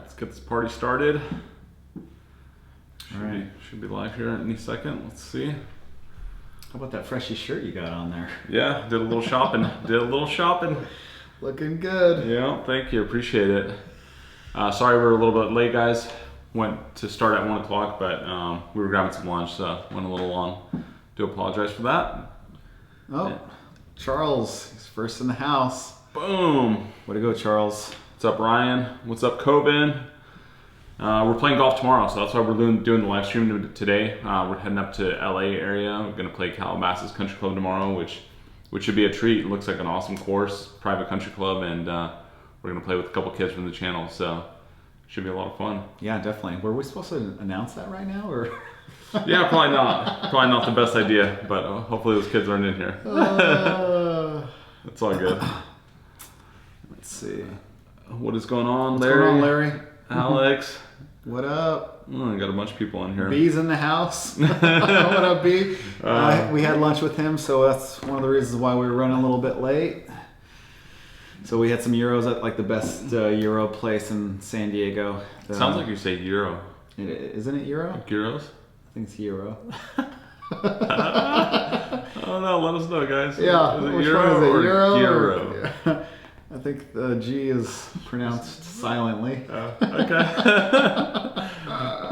let's get this party started. All right. Should be live here any second. Let's see. How about that freshy shirt you got on there? Yeah, did a little shopping. Looking good. Yeah, thank you. Appreciate it. Sorry we're a little bit late, guys. Went to start at 1 o'clock, but we were grabbing some lunch, so went a little long. Do apologize for that. Oh, yeah. Charles, he's first in the house. Boom. Way to go, Charles. What's up, Ryan? What's up, Coben? We're playing golf tomorrow, so that's why we're doing the live stream today. We're heading up to LA area. We're gonna play Calabasas Country Club tomorrow, which should be a treat. It looks like an awesome course, private country club, and we're gonna play with a couple kids from the channel, so should be a lot of fun. Yeah, definitely. Were we supposed to announce that right now, or? Yeah, probably not. Probably not the best idea, but hopefully those kids aren't in here. It's all good. Let's see. What is going on, Larry? What's going on, Larry? Alex. What up? Oh, I got a bunch of people in here. B's in the house. What up, B? We had lunch with him, so that's one of the reasons why we were running a little bit late. So we had some gyros at like the best gyro place in San Diego. Sounds like you say gyro. Isn't it gyro? Gyros? I think it's gyro. I don't know. Let us know, guys. Yeah. Is it Which gyro one is it? or Gyro? gyro? Yeah. I think the G is pronounced silently. Okay.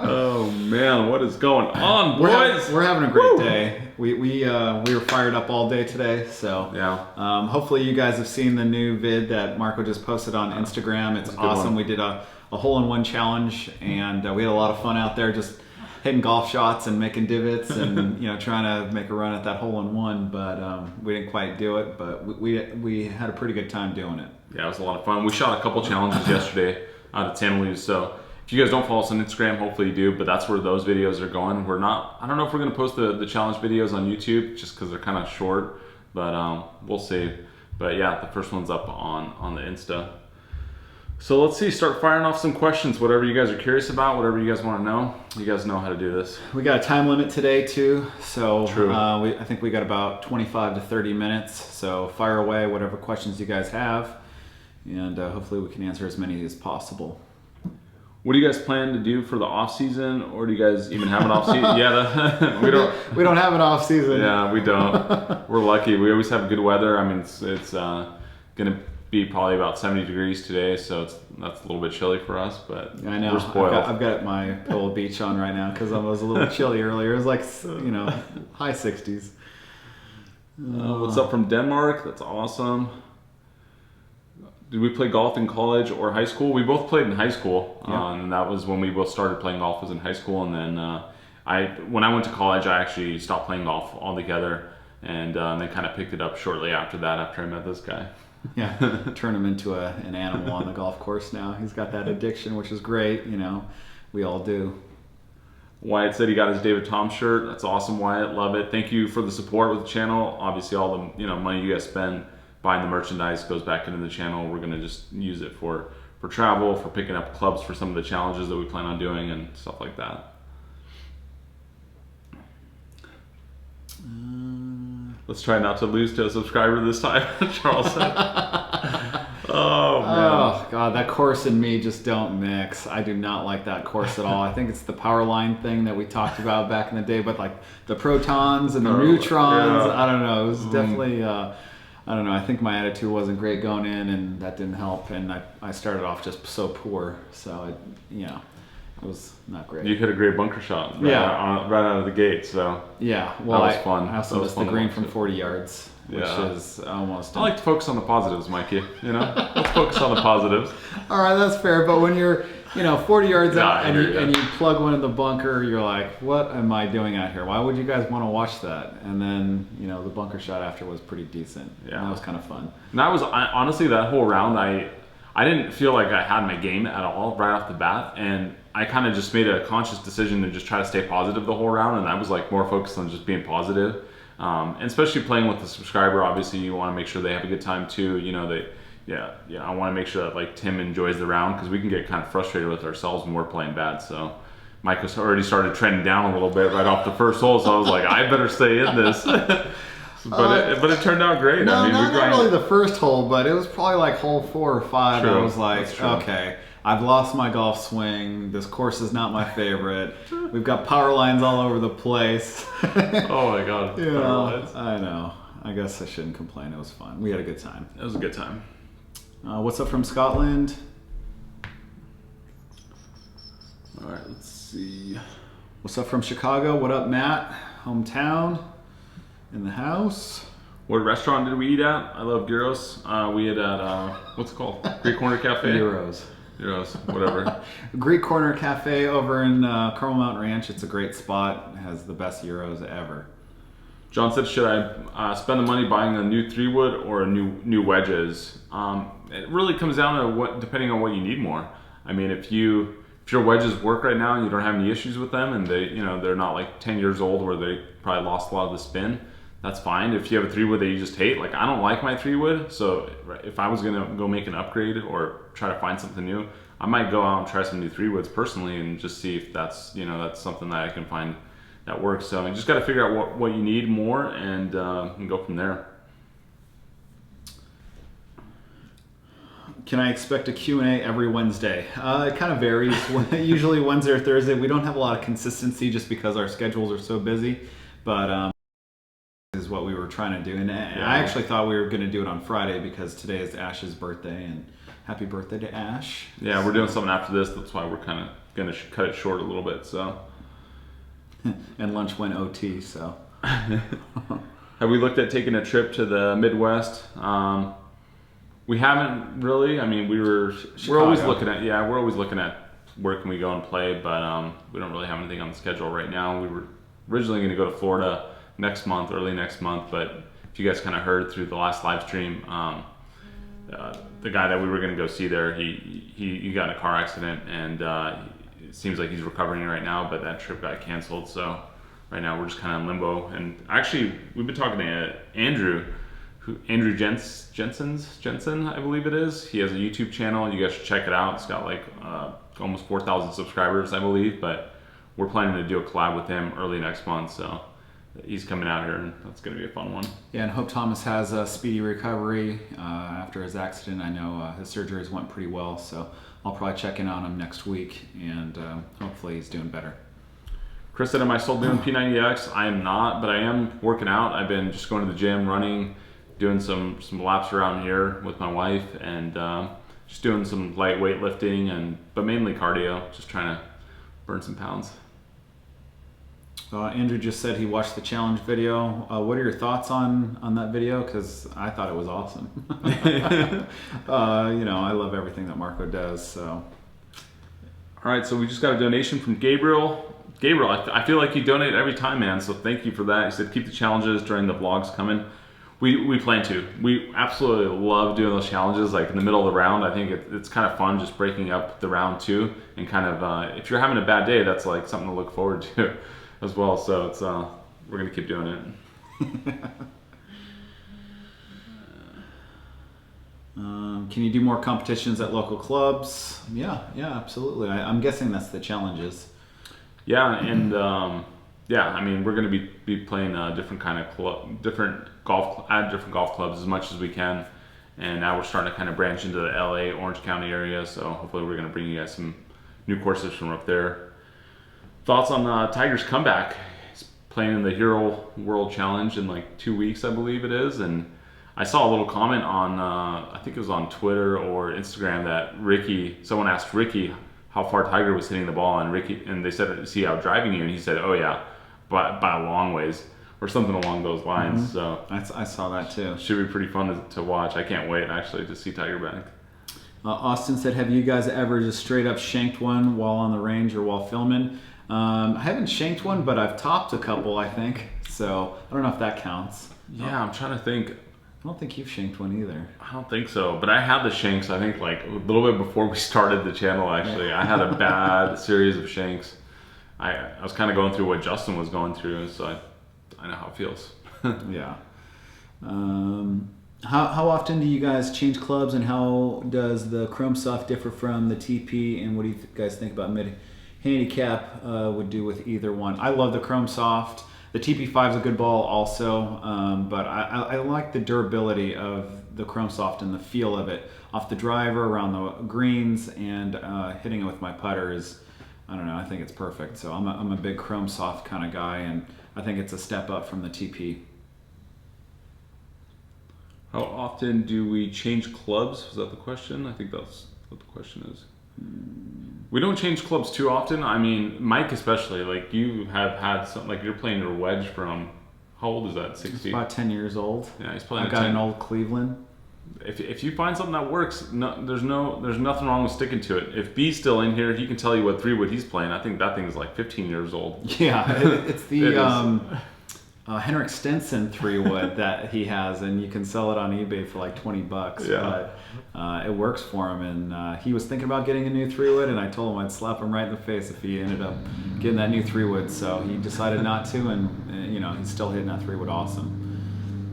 Oh man, what is going on, boys? We're having a great day. We were fired up all day today, so yeah. Hopefully you guys have seen the new vid that Marco just posted on Instagram. It's awesome. We did a hole-in-one challenge, and we had a lot of fun out there, just hitting golf shots and making divots, and trying to make a run at that hole-in-one. But we didn't quite do it. But we had a pretty good time doing it. Yeah, it was a lot of fun. We shot a couple challenges yesterday out at Santa Luis, so if you guys don't follow us on Instagram, hopefully you do, but that's where those videos are going. I don't know if we're going to post the challenge videos on YouTube just because they're kind of short, but we'll see. But yeah, the first one's up on the Insta. So let's see, start firing off some questions, whatever you guys are curious about, whatever you guys want to know. You guys know how to do this. We got a time limit today too, so True. I think we got about 25 to 30 minutes, so fire away whatever questions you guys have, and hopefully we can answer as many as possible. What do you guys plan to do for the off season, or do you guys even have an off season? Yeah, we don't have an off season. Yeah, we don't. We're lucky. We always have good weather. I mean, it's gonna be probably about 70 degrees today, so that's a little bit chilly for us. But I know. We're spoiled. I've got my Pebble Beach on right now because I was a little chilly earlier. It was like high 60s. What's up from Denmark? That's awesome. Did we play golf in college or high school? We both played in high school, and that was when we both started playing golf, was in high school. And then when I went to college, I actually stopped playing golf altogether, and then kind of picked it up shortly after that, after I met this guy. Yeah, turn him into an animal on the golf course now. He's got that addiction, which is great. We all do. Wyatt said he got his David Tom shirt. That's awesome, Wyatt. Love it. Thank you for the support with the channel. Obviously, all the money you guys spend buying the merchandise goes back into the channel. We're gonna just use it for travel, for picking up clubs for some of the challenges that we plan on doing and stuff like that. Let's try not to lose to a subscriber this time, Charles said. Oh man. Oh god, that course and me just don't mix. I do not like that course at all. I think it's the power line thing that we talked about back in the day, but like the protons and the neutrons. Yeah. I don't know. It was definitely I don't know, I think my attitude wasn't great going in, and that didn't help, and I started off just so poor, so it was not great. You hit a great bunker shot right out of the gate, so yeah, well, that was fun. I also missed the green from 40 yards, which is almost... I like to focus on the positives, Mikey, let's focus on the positives. All right, that's fair, but when you're 40 yards out and you plug one in the bunker, you're like, what am I doing out here? Why would you guys want to watch that? And then, the bunker shot after was pretty decent. Yeah. That was kind of fun. And honestly, that whole round, I didn't feel like I had my game at all right off the bat. And I kind of just made a conscious decision to just try to stay positive the whole round. And I was like more focused on just being positive. And especially playing with the subscriber, obviously you want to make sure they have a good time too. I want to make sure that like Tim enjoys the round, because we can get kind of frustrated with ourselves when we're playing bad. So Mike has already started trending down a little bit right off the first hole, so I was like, I better stay in this. but it turned out great. No, I mean, not we grinded. really the first hole, but it was probably like hole 4 or 5. True, I was like, that's true. okay, I've lost my golf swing. This course is not my favorite. We've got power lines all over the place. Oh my god. Yeah, Power lines. I know. I guess I shouldn't complain. It was fun. We had a good time. It was a good time. What's up from Scotland? All right, let's see. What's up from Chicago? What up, Matt? Hometown? In the house? What restaurant did we eat at? I love gyros. We ate at what's it called? Greek Corner Cafe. Euros. Gyros, whatever. Greek Corner Cafe over in Carmel Mountain Ranch. It's a great spot. It has the best gyros ever. John said, should I spend the money buying a new 3-wood or a new wedges? It really comes down to what, depending on what you need more. I mean, if your wedges work right now and you don't have any issues with them, and they're not like 10 years old where they probably lost a lot of the spin, that's fine. If you have a 3-wood that you just hate, like I don't like my 3-wood, so if I was gonna go make an upgrade or try to find something new, I might go out and try some new 3-woods personally and just see if that's something that I can find that works. So you just got to figure out what you need more and go from there. Can I expect a Q&A every Wednesday? It kind of varies. Usually Wednesday or Thursday. We don't have a lot of consistency just because our schedules are so busy, but is what we were trying to do. And I actually thought we were going to do it on Friday because today is Ash's birthday, and happy birthday to Ash. Yeah, we're doing something after this. That's why we're kind of going to cut it short a little bit. So. And lunch went OT, so. Have we looked at taking a trip to the Midwest? We haven't really. I mean, we're always looking at where can we go and play, but we don't really have anything on the schedule right now. We were originally going to go to Florida early next month, but if you guys kind of heard through the last live stream, the guy that we were going to go see there, he got in a car accident, and it seems like he's recovering right now, but that trip got canceled. So right now we're just kind of in limbo. And actually, we've been talking to Andrew Jensen, I believe it is. He has a YouTube channel. You guys should check it out. It's got like almost 4,000 subscribers, I believe. But we're planning to do a collab with him early next month. So he's coming out here, and that's going to be a fun one. Yeah, and hope Thomas has a speedy recovery after his accident. I know his surgeries went pretty well, so I'll probably check in on him next week, and hopefully he's doing better. Chris said, am I still doing P90X? I am not, but I am working out. I've been just going to the gym, running, doing some laps around here with my wife, and just doing some light weightlifting, but mainly cardio, just trying to burn some pounds. Andrew just said he watched the challenge video. What are your thoughts on that video? Because I thought it was awesome. I love everything that Marco does. So, all right, so we just got a donation from Gabriel. Gabriel, I feel like you donate every time, man. So thank you for that. He said keep the challenges during the vlogs coming. We plan to. We absolutely love doing those challenges. Like in the middle of the round, I think it's kind of fun just breaking up the round too, and kind of if you're having a bad day, that's like something to look forward to as well. So it's we're gonna keep doing it. Can you do more competitions at local clubs? Yeah, absolutely. I'm guessing that's the challenges. Yeah, and I mean we're gonna be playing different golf clubs as much as we can, and now we're starting to kind of branch into the LA, Orange County area. So hopefully we're gonna bring you guys some new courses from up there. Thoughts on Tiger's comeback? He's playing in the Hero World Challenge in like 2 weeks, I believe it is, and I saw a little comment on I think it was on Twitter or Instagram that someone asked Ricky how far Tiger was hitting the ball, and they said, "See how driving you?" And he said, "Oh yeah, by a long ways," or something along those lines. Mm-hmm. So I saw that too. Should be pretty fun to watch. I can't wait actually to see Tiger back. Austin said, "Have you guys ever just straight up shanked one while on the range or while filming?" I haven't shanked one, but I've topped a couple, I think. So I don't know if that counts. Yeah, I'm trying to think. I don't think you've shanked one either. I don't think so, but I had the shanks, I think, like a little bit before we started the channel, actually. I had a bad series of shanks. I was kind of going through what Justin was going through, so I know how it feels. Yeah. How often do you guys change clubs, and how does the Chrome Soft differ from the TP, and what do you guys think about mid handicap would do with either one? I love the Chrome Soft. The TP5 is a good ball also, but I like the durability of the Chrome Soft and the feel of it off the driver, around the greens, and hitting it with my putter is, I don't know, I think it's perfect. So I'm a big Chrome Soft kind of guy, and I think it's a step up from the TP. How often do we change clubs? Was that the question? I think that's what the question is. We don't change clubs too often. I mean, Mike especially, like you have had some, like you're playing your wedge from, how old is that, 60? About 10 years old. Yeah, he's playing I've got an old Cleveland. If you find something that works, there's nothing wrong with sticking to it. If B's still in here, he can tell you what 3-wood he's playing. I think that thing is like 15 years old. Yeah, it's the Henrik Stenson 3-wood that he has, and you can sell it on eBay for like $20. Yeah. But it works for him, and he was thinking about getting a new 3-wood, and I told him I'd slap him right in the face if he ended up getting that new 3-wood. So he decided not to, and you know, he's still hitting that 3-wood awesome.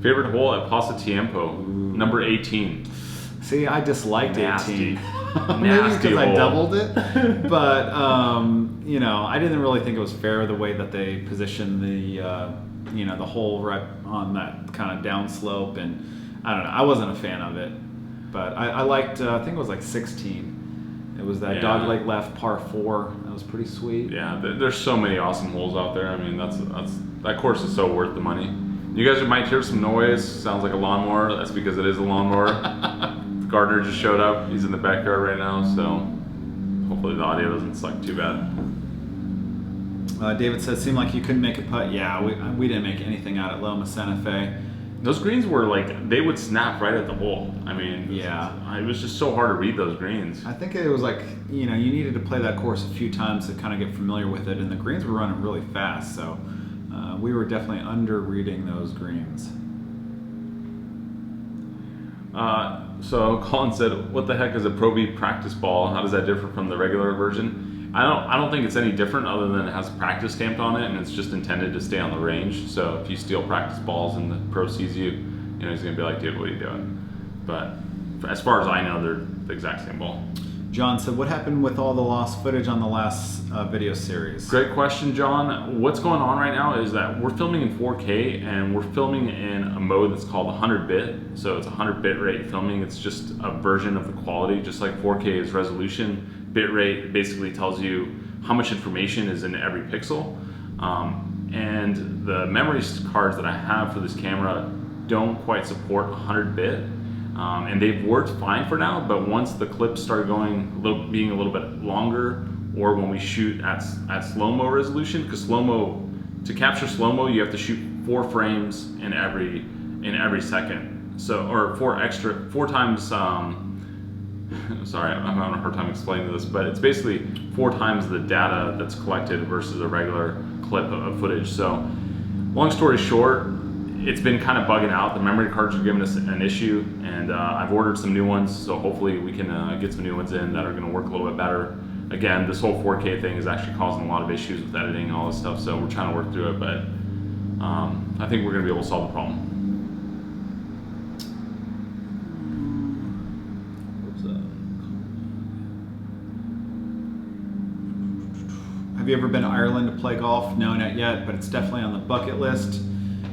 Favorite hole at Paso Tiempo, number 18. See, I disliked Nasty. 18. Maybe because I hole. doubled it, but you know, I didn't really think it was fair the way that they positioned the you know, the hole right on that kind of downslope, and I don't know, I wasn't a fan of it, but I liked I think it was like 16. It was that dogleg left par 4. That was pretty sweet. Yeah, there's so many awesome holes out there. I mean, that course is so worth the money. You guys might hear some noise. Sounds like a lawnmower. That's because it is a lawnmower. Gardner just showed up. He's in the backyard right now, so hopefully the audio doesn't suck too bad. David said, seemed like you couldn't make a putt. Yeah, we didn't make anything out at Loma Santa Fe. Those greens were like, they would snap right at the hole. I mean, yeah, it was just so hard to read those greens. I think it was like, you know, you needed to play that course a few times to kind of get familiar with it, and the greens were running really fast, so we were definitely under reading those greens. So Colin said, "What the heck is a Pro V practice ball? How does that differ from the regular version?" I don't think it's any different other than it has practice stamped on it, and it's just intended to stay on the range. So if you steal practice balls and the pro sees you, you know, he's gonna be like, "Dude, what are you doing?" But as far as I know, they're the exact same ball. John said, what happened with all the lost footage on the last video series? Great question, John. What's going on right now is that we're filming in 4K, and we're filming in a mode that's called 100-bit. So it's 100 bit rate filming. It's just a version of the quality, just like 4K is resolution. Bit rate basically tells you how much information is in every pixel. And the memory cards that I have for this camera don't quite support 100-bit. And they've worked fine for now, but once the clips start being a little bit longer, or when we shoot at slow-mo resolution, because to capture slow-mo, you have to shoot 4 frames in every second. So, or 4 times, sorry, I'm having a hard time explaining this, but it's basically 4 times the data that's collected versus a regular clip of footage. So, long story short, it's been kind of bugging out. The memory cards are giving us an issue, and I've ordered some new ones, so hopefully we can get some new ones in that are going to work a little bit better. Again, this whole 4K thing is actually causing a lot of issues with editing and all this stuff, so we're trying to work through it, but I think we're going to be able to solve the problem. Have you ever been to Ireland to play golf? No, not yet, but it's definitely on the bucket list.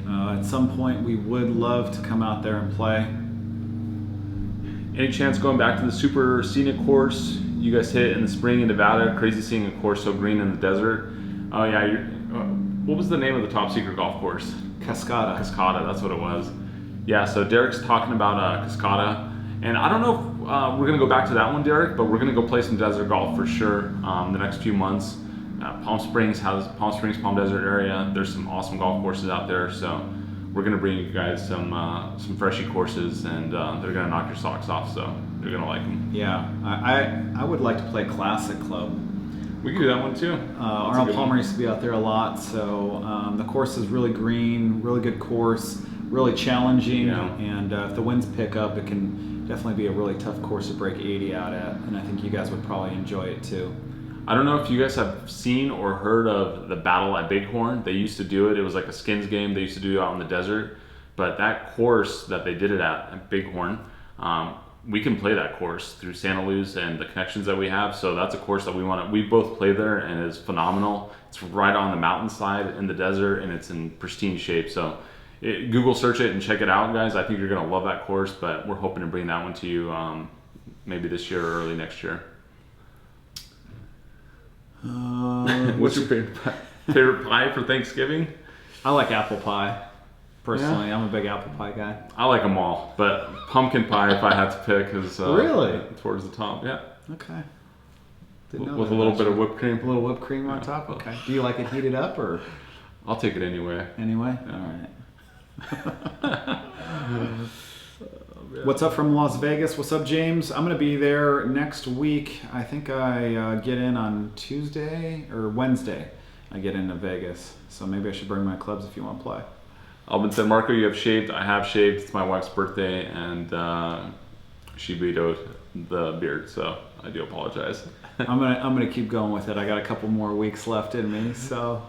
At some point, we would love to come out there and play. Any chance going back to the super scenic course you guys hit in the spring in Nevada? Crazy seeing a course so green in the desert. Oh yeah, what was the name of the top secret golf course? Cascada. Cascada, that's what it was. Yeah, so Derek's talking about Cascada, and I don't know if we're gonna go back to that one, Derek, but we're gonna go play some desert golf for sure the next few months. Palm Springs, Palm Desert area. There's some awesome golf courses out there, so we're gonna bring you guys some freshy courses, and they're gonna knock your socks off. So you're gonna like them. Yeah, I would like to play Classic Club. We can do that one too. Arnold Palmer used to be out there a lot, so the course is really green, really good course, really challenging, and if the winds pick up, it can definitely be a really tough course to break 80 out at, and I think you guys would probably enjoy it too. I don't know if you guys have seen or heard of the Battle at Bighorn. They used to do it. It was like a skins game they used to do out in the desert. But that course that they did it at Bighorn, we can play that course through Santa Luz and the connections that we have. So that's a course that we both play there, and it's phenomenal. It's right on the mountainside in the desert, and it's in pristine shape. So Google search it and check it out, guys. I think you're going to love that course, but we're hoping to bring that one to you maybe this year or early next year. What's your favorite pie for Thanksgiving? I like apple pie. Personally, yeah. I'm a big apple pie guy. I like them all, but pumpkin pie, if I had to pick, is really towards the top. Yeah. Okay. With a little bit of whipped cream. A little whipped cream on top. Okay. Do you like it heated up or? I'll take it anyway. Anyway. Yeah. All right. What's up from Las Vegas? What's up, James? I'm gonna be there next week. I think I get in on Tuesday or Wednesday. I get into Vegas, so maybe I should bring my clubs if you want to play. Alvin said, Marco, you have shaved. I have shaved. It's my wife's birthday, and she vetoed the beard, so I do apologize. I'm gonna keep going with it. I got a couple more weeks left in me, so.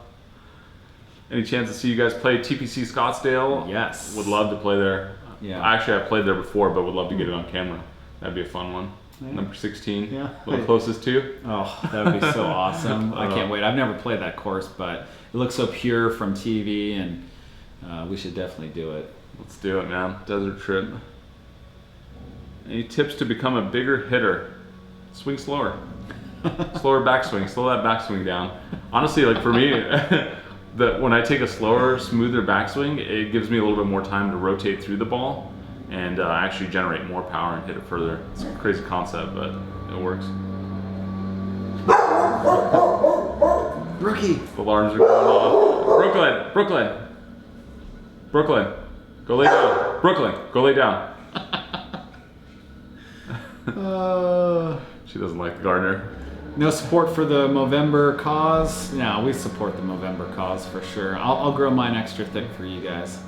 Any chance to see you guys play TPC Scottsdale? Yes. Would love to play there. Yeah. Actually, I've played there before, but would love to get it on camera. That'd be a fun one. Yeah. Number 16. Yeah. The closest to you. Oh, that would be so awesome. I can't wait. I've never played that course, but it looks so pure from TV, and we should definitely do it. Let's do it, man. Desert trip. Any tips to become a bigger hitter? Swing slower. Slower backswing. Slow that backswing down. Honestly, like for me, when I take a slower, smoother backswing, it gives me a little bit more time to rotate through the ball and actually generate more power and hit it further. It's a crazy concept, but it works. Rookie. The alarms are going off. Brooklyn, go lay down. Brooklyn, go lay down. She doesn't like the gardener. No support for the Movember cause? No, we support the Movember cause for sure. I'll grow mine extra thick for you guys.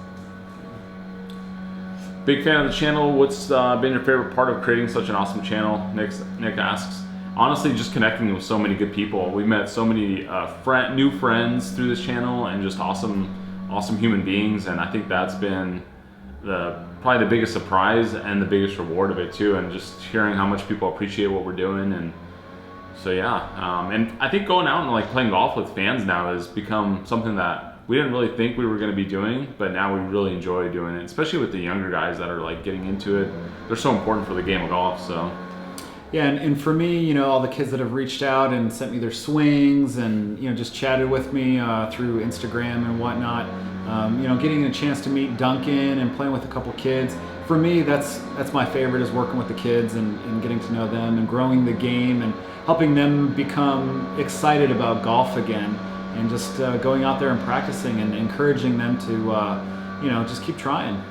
Big fan of the channel. What's been your favorite part of creating such an awesome channel? Nick asks. Honestly, just connecting with so many good people. We've met so many new friends through this channel, and just awesome human beings. And I think that's been probably the biggest surprise and the biggest reward of it too. And just hearing how much people appreciate what we're doing. And so yeah, and I think going out and like playing golf with fans now has become something that we didn't really think we were going to be doing, but now we really enjoy doing it, especially with the younger guys that are like getting into it. They're so important for the game of golf. So yeah, and for me, you know, all the kids that have reached out and sent me their swings and, you know, just chatted with me through Instagram and whatnot, you know, getting a chance to meet Duncan and playing with a couple kids. For me, that's my favorite, is working with the kids and getting to know them and growing the game and helping them become excited about golf again, and just going out there and practicing and encouraging them to, you know, just keep trying.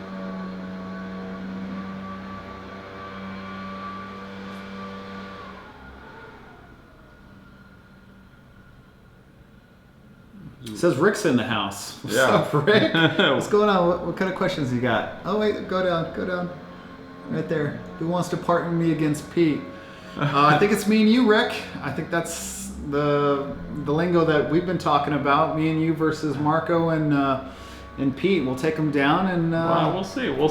It says Rick's in the house. What's up, Rick? What's going on? What kind of questions you got? Oh wait, go down. Right there. Who wants to partner me against Pete? I think it's me and you, Rick. I think that's the lingo that we've been talking about. Me and you versus Marco and Pete. We'll take them down and. Wow, we'll see. Oh,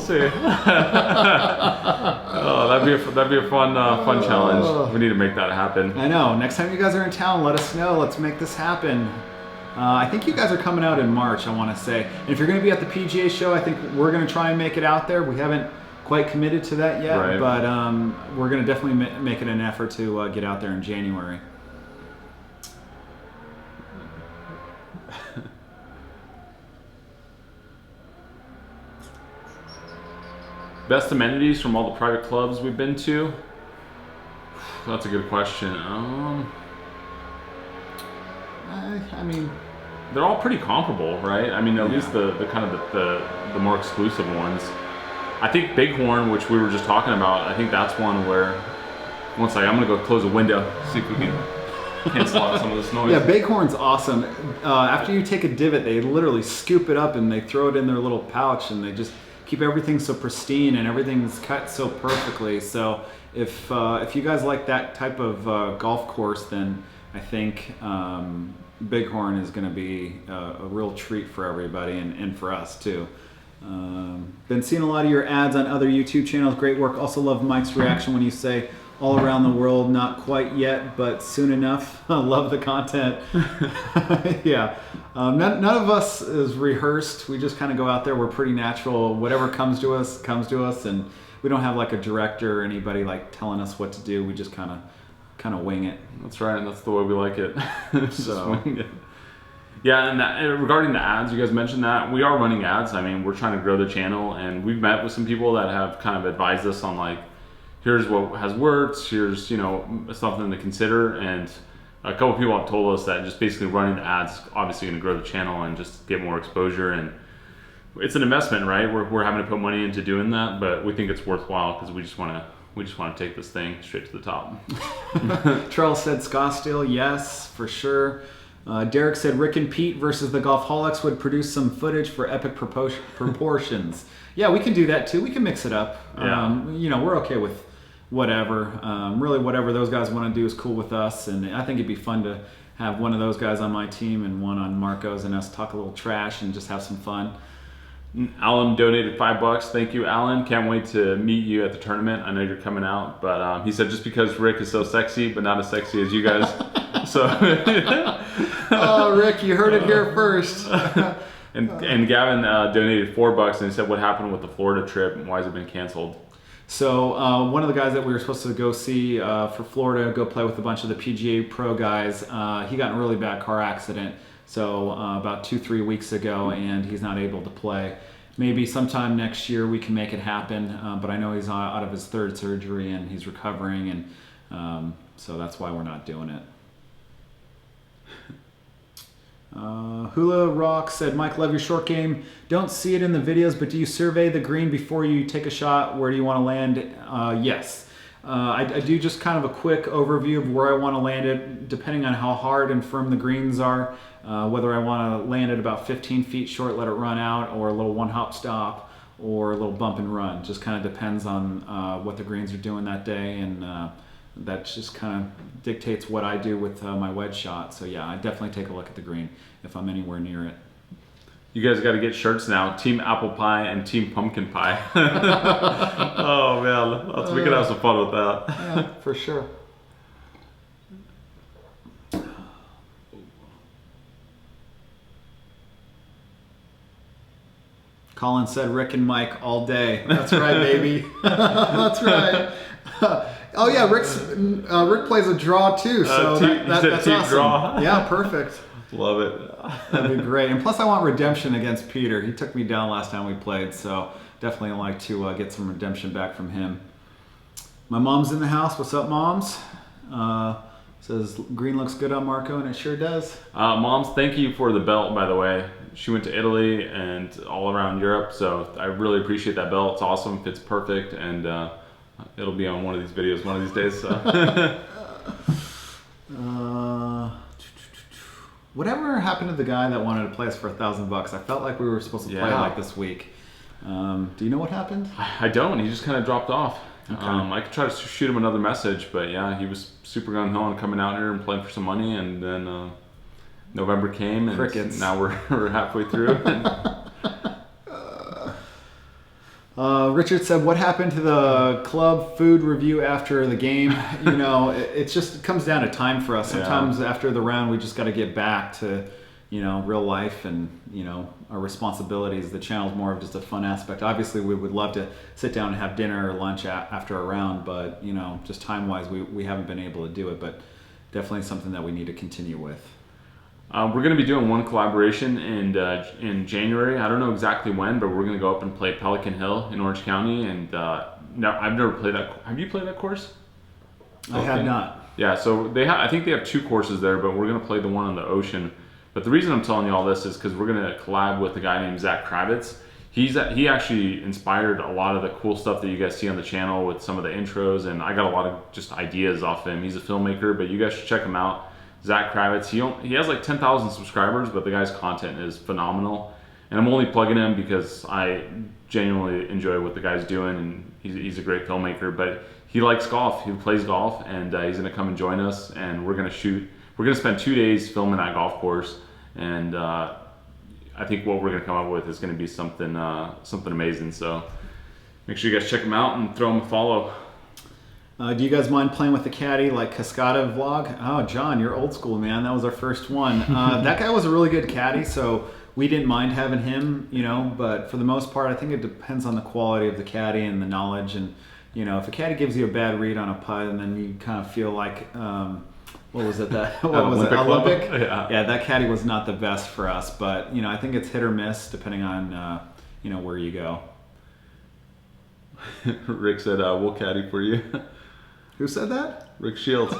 that'd be a fun challenge. We need to make that happen. I know. Next time you guys are in town, let us know. Let's make this happen. I think you guys are coming out in March, I want to say. And if you're going to be at the PGA show, I think we're going to try and make it out there. We haven't quite committed to that yet, right, but we're going to definitely make it an effort to get out there in January. Best amenities from all the private clubs we've been to? That's a good question. I mean, they're all pretty comparable, right? I mean, at least the kind of the more exclusive ones. I think Bighorn, which we were just talking about, I think that's one where, one second, I'm gonna go close a window, see if we can cancel out some of this noise. Yeah, Bighorn's awesome. After you take a divot, they literally scoop it up and they throw it in their little pouch, and they just keep everything so pristine and everything's cut so perfectly. So if you guys like that type of golf course, then I think Bighorn is going to be a real treat for everybody, and for us too. Been seeing a lot of your ads on other YouTube channels. Great work. Also love Mike's reaction when you say all around the world, not quite yet, but soon enough. Love the content. Yeah. None of us is rehearsed. We just kind of go out there. We're pretty natural. Whatever comes to us, and we don't have like a director or anybody like telling us what to do. We just kind of wing it. That's right, and that's the way we like it. So. Wing it. Yeah, and regarding the ads, you guys mentioned that we are running ads. I mean, we're trying to grow the channel, and we've met with some people that have kind of advised us on like, here's what has worked, here's something to consider, and a couple people have told us that just basically running the ads is obviously going to grow the channel and just get more exposure, and it's an investment, right? We're having to put money into doing that, but we think it's worthwhile because we just want to take this thing straight to the top. Charles said Scottsdale, yes, for sure. Derek said Rick and Pete versus the Golfholics would produce some footage for epic proportions. Yeah, we can do that too. We can mix it up. Yeah. We're okay with whatever. Really, whatever those guys want to do is cool with us. And I think it'd be fun to have one of those guys on my team and one on Marco's, and us talk a little trash and just have some fun. Alan donated $5. Thank you, Alan. Can't wait to meet you at the tournament. I know you're coming out, but he said just because Rick is so sexy, but not as sexy as you guys. So. Oh, Rick, you heard it here first. And Gavin donated $4, and he said, "What happened with the Florida trip? And why has it been canceled?" So one of the guys that we were supposed to go see for Florida, go play with a bunch of the PGA Pro guys, he got in a really bad car accident. So about 2-3 weeks ago, and he's not able to play. Maybe sometime next year we can make it happen, but I know he's out of his third surgery and he's recovering, and so that's why we're not doing it. Hula Rock said, Mike, love your short game. Don't see it in the videos, but do you survey the green before you take a shot? Where do you want to land? Yes. I do just kind of a quick overview of where I want to land it, depending on how hard and firm the greens are. Whether I want to land it about 15 feet short, let it run out, or a little one-hop stop, or a little bump and run. Just kind of depends on what the greens are doing that day, and that just kind of dictates what I do with my wedge shot. So yeah, I definitely take a look at the green if I'm anywhere near it. You guys got to get shirts now. Team Apple Pie and Team Pumpkin Pie. Oh man, we can have some fun with that. Yeah, for sure. Colin said Rick and Mike all day. That's right, baby. That's right. Oh yeah, Rick plays a draw too, so that's awesome. Draw. Yeah, perfect. Love it. That'd be great. And plus, I want redemption against Peter. He took me down last time we played, so definitely like to get some redemption back from him. My mom's in the house. What's up, moms? Says green looks good on Marco, and it sure does. Moms, thank you for the belt, by the way. She went to Italy and all around Europe, so I really appreciate that belt. It's awesome, fits perfect, and it'll be on one of these videos one of these days. So. Whatever happened to the guy that wanted to play us for $1,000? I felt like we were supposed to play like this week. Do you know what happened? I don't. He just kind of dropped off. Okay. I could try to shoot him another message, but yeah, he was super gung ho on coming out here and playing for some money, and then November came, and crickets. Now we're halfway through. Richard said, what happened to the club food review after the game? It just comes down to time for us. Sometimes after the round, we just got to get back to, real life and, our responsibilities. The channel's more of just a fun aspect. Obviously, we would love to sit down and have dinner or lunch after a round, but, just time-wise, we haven't been able to do it, but definitely something that we need to continue with. We're going to be doing one collaboration in January. I don't know exactly when, but we're going to go up and play Pelican Hill in Orange County. And I've never played that. Have you played that course? I have not. Yeah, so I think they have 2 courses there, but we're going to play the one on the ocean. But the reason I'm telling you all this is because we're going to collab with a guy named Zach Kravitz. He actually inspired a lot of the cool stuff that you guys see on the channel with some of the intros, and I got a lot of just ideas off him. He's a filmmaker, but you guys should check him out. Zach Kravitz, he has like 10,000 subscribers, but the guy's content is phenomenal. And I'm only plugging him because I genuinely enjoy what the guy's doing, and he's a great filmmaker. But he likes golf, he plays golf, and he's gonna come and join us, and we're gonna spend 2 days filming that golf course. And I I think what we're going to come up with is going to be something amazing. So make sure you guys check them out and throw them a follow. Do you guys mind playing with the caddy like Cascada vlog? Oh, John, you're old school, man. That was our first one. That guy was a really good caddy, so we didn't mind having him, you know, but for the most part, I think it depends on the quality of the caddy and the knowledge. And, you know, if a caddy gives you a bad read on a putt and then you kind of feel like, what was it? Olympic? Yeah, that caddy was not the best for us, but, you know, I think it's hit or miss depending on, you know, where you go. Rick said, we'll caddy for you. Who said that? Rick Shields.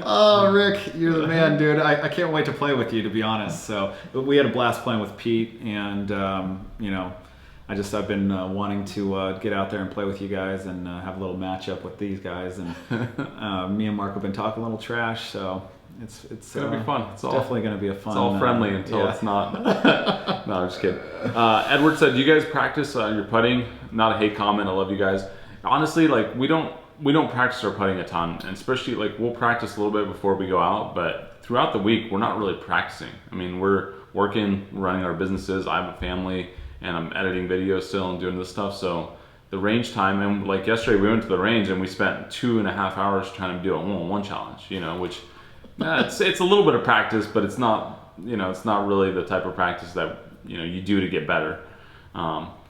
Oh, Rick, you're the man, dude. I can't wait to play with you, to be honest. So we had a blast playing with Pete, and you know, I've been wanting to get out there and play with you guys and have a little matchup with these guys. And me and Mark have been talking a little trash, so it's gonna be fun. It's definitely gonna be a fun. It's all friendly until it's not. No, I'm just kidding. Edward said, "Do you guys practice your putting?" Not a hate comment. I love you guys. Honestly, like we don't practice our putting a ton, and especially like we'll practice a little bit before we go out, but throughout the week we're not really practicing. I mean, we're working, running our businesses. I have a family, and I'm editing videos still and doing this stuff. So the range time, and like yesterday we went to the range and we spent 2.5 hours trying to do a hole-in-one challenge. You know, which it's a little bit of practice, but it's not, you know, it's not really the type of practice that, you know, you do to get better.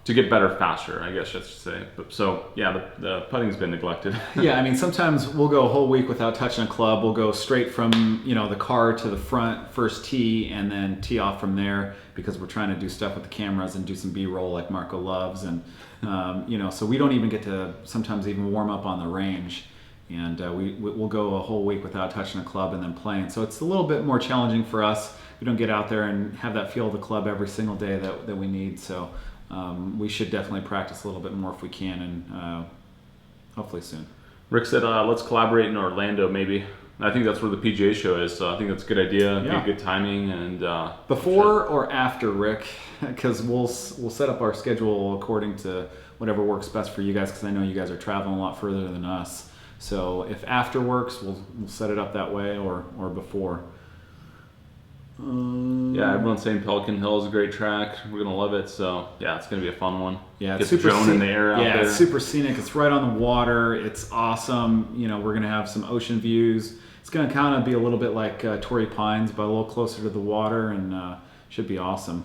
To get better faster, I guess I should say. But so yeah, the putting's been neglected. Yeah, I mean, sometimes we'll go a whole week without touching a club. We'll go straight from, you know, the car to the front, first tee, and then tee off from there because we're trying to do stuff with the cameras and do some B-roll like Marco loves. And you know, so we don't even get to sometimes even warm up on the range. And we'll go a whole week without touching a club and then playing. So it's a little bit more challenging for us. We don't get out there and have that feel of the club every single day that we need. So we should definitely practice a little bit more if we can, and hopefully soon. Rick said, let's collaborate in Orlando maybe. I think that's where the PGA show is, so I think that's a good idea. Yeah. Good timing. And before or after, Rick? Because we'll set up our schedule according to whatever works best for you guys, because I know you guys are traveling a lot further than us. So if after works, we'll set it up that way, or before. Yeah, everyone's saying Pelican Hills is a great track. We're gonna love it. So yeah, it's gonna be a fun one. Yeah, it's super drone in the air out there. Yeah, it's super scenic. It's right on the water. It's awesome. You know, we're gonna have some ocean views. It's gonna kind of be a little bit like Torrey Pines, but a little closer to the water, and should be awesome.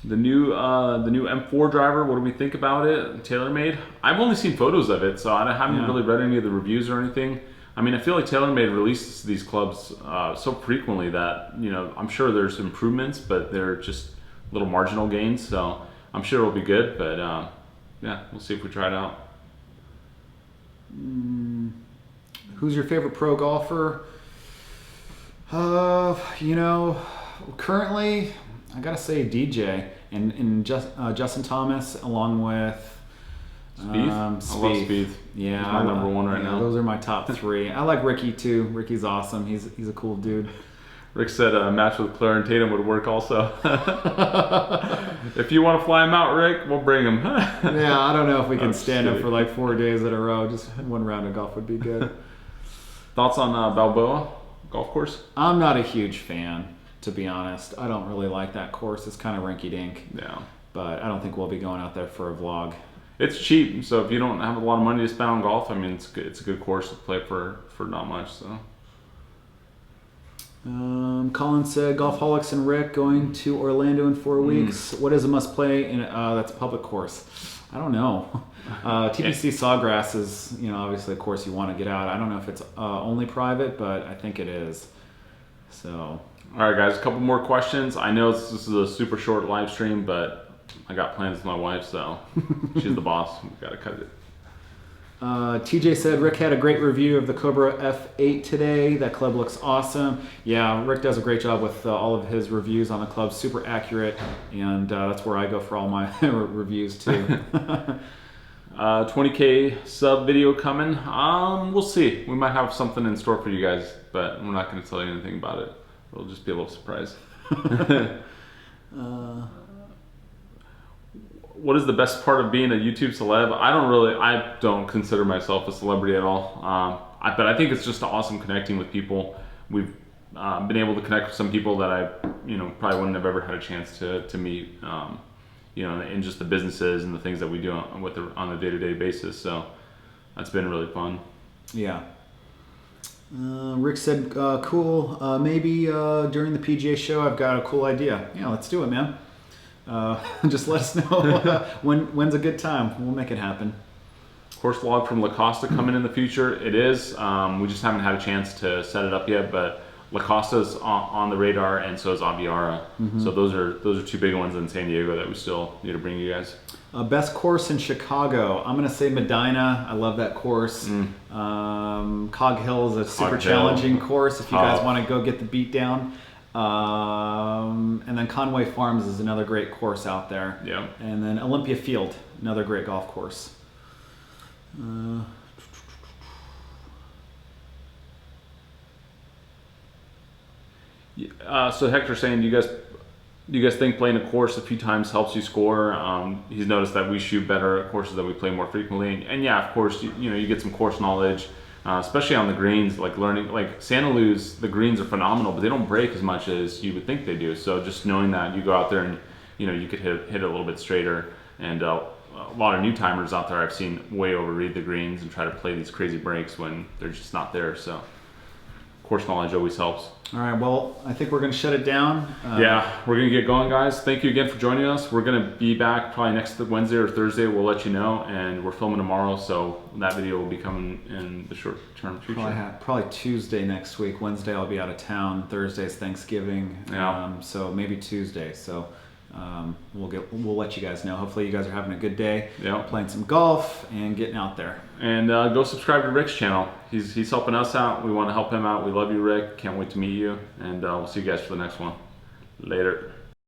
The new M4 driver. What do we think about it? TaylorMade. I've only seen photos of it, so I haven't really read any of the reviews or anything. I mean, I feel like TaylorMade releases these clubs so frequently that, you know, I'm sure there's improvements, but they're just little marginal gains. So I'm sure it'll be good, but yeah, we'll see if we try it out. Who's your favorite pro golfer? You know, currently I gotta say DJ and Justin Thomas along with. Spieth? I love Spieth. Yeah, he's my number one right now. Those are my top three. I like Ricky too. Ricky's awesome. He's a cool dude. Rick said a match with Claire and Tatum would work also. If you want to fly him out, Rick, we'll bring him. Yeah, I don't know if we can stand him for like 4 days in a row. Just one round of golf would be good. Thoughts on Balboa golf course? I'm not a huge fan, to be honest. I don't really like that course. It's kind of rinky-dink. Yeah. But I don't think we'll be going out there for a vlog. It's cheap, so if you don't have a lot of money to spend on golf, I mean, it's good. It's a good course to play for not much. So. Colin said, Golfholics and Rick going to Orlando in 4 weeks. What is a must-play? And that's a public course. I don't know. TPC Sawgrass is, you know, obviously a course you want to get out. I don't know if it's only private, but I think it is. So. All right, guys, a couple more questions. I know this is a super short live stream, but I got plans with my wife, so she's the boss. We've got to cut it. TJ said Rick had a great review of the Cobra F8 today. That club looks awesome. Yeah, Rick does a great job with all of his reviews on the club. Super accurate, and that's where I go for all my reviews too. 20K sub video coming. We'll see. We might have something in store for you guys, but we're not going to tell you anything about it. It'll just be a little surprise. What is the best part of being a YouTube celeb? I don't consider myself a celebrity at all. But I think it's just awesome connecting with people. We've been able to connect with some people that I, probably wouldn't have ever had a chance to meet, in just the businesses and the things that we do on a day-to-day basis. So that's been really fun. Yeah. Rick said, cool. Maybe during the PGA show, I've got a cool idea. Yeah, let's do it, man. Just let us know when's a good time. We'll make it happen. Course log from La Costa coming in the future. It is. We just haven't had a chance to set it up yet, but La Costa's on the radar, and so is Aviara. So those are two big ones in San Diego that we still need to bring you guys. Best course in Chicago. I'm gonna say Medina. I love that course. Cog Hill is a super challenging course if you guys want to go get the beat down. And then Conway Farms is another great course out there. Yeah. And then Olympia Field, another great golf course. So Hector's saying, do you guys think playing a course a few times helps you score? He's noticed that we shoot better at courses that we play more frequently, and yeah, of course, you get some course knowledge, especially on the greens. Like learning, like Santa Luz, the greens are phenomenal, but they don't break as much as you would think they do. So just knowing that, you go out there and you could hit it a little bit straighter. And a lot of new timers out there I've seen way overread the greens and try to play these crazy breaks when they're just not there. So course knowledge always helps. All right, well, I think we're going to shut it down. Yeah, we're going to get going, guys. Thank you again for joining us. We're going to be back probably next Wednesday or Thursday. We'll let you know, and we're filming tomorrow, so that video will be coming in the short-term future. Probably Tuesday next week. Wednesday I'll be out of town. Thursday's Thanksgiving, so maybe Tuesday. So we'll let you guys know. Hopefully you guys are having a good day, playing some golf and getting out there. And go subscribe to Rick's channel. He's helping us out. We want to help him out. We love you, Rick. Can't wait to meet you. And we'll see you guys for the next one. Later.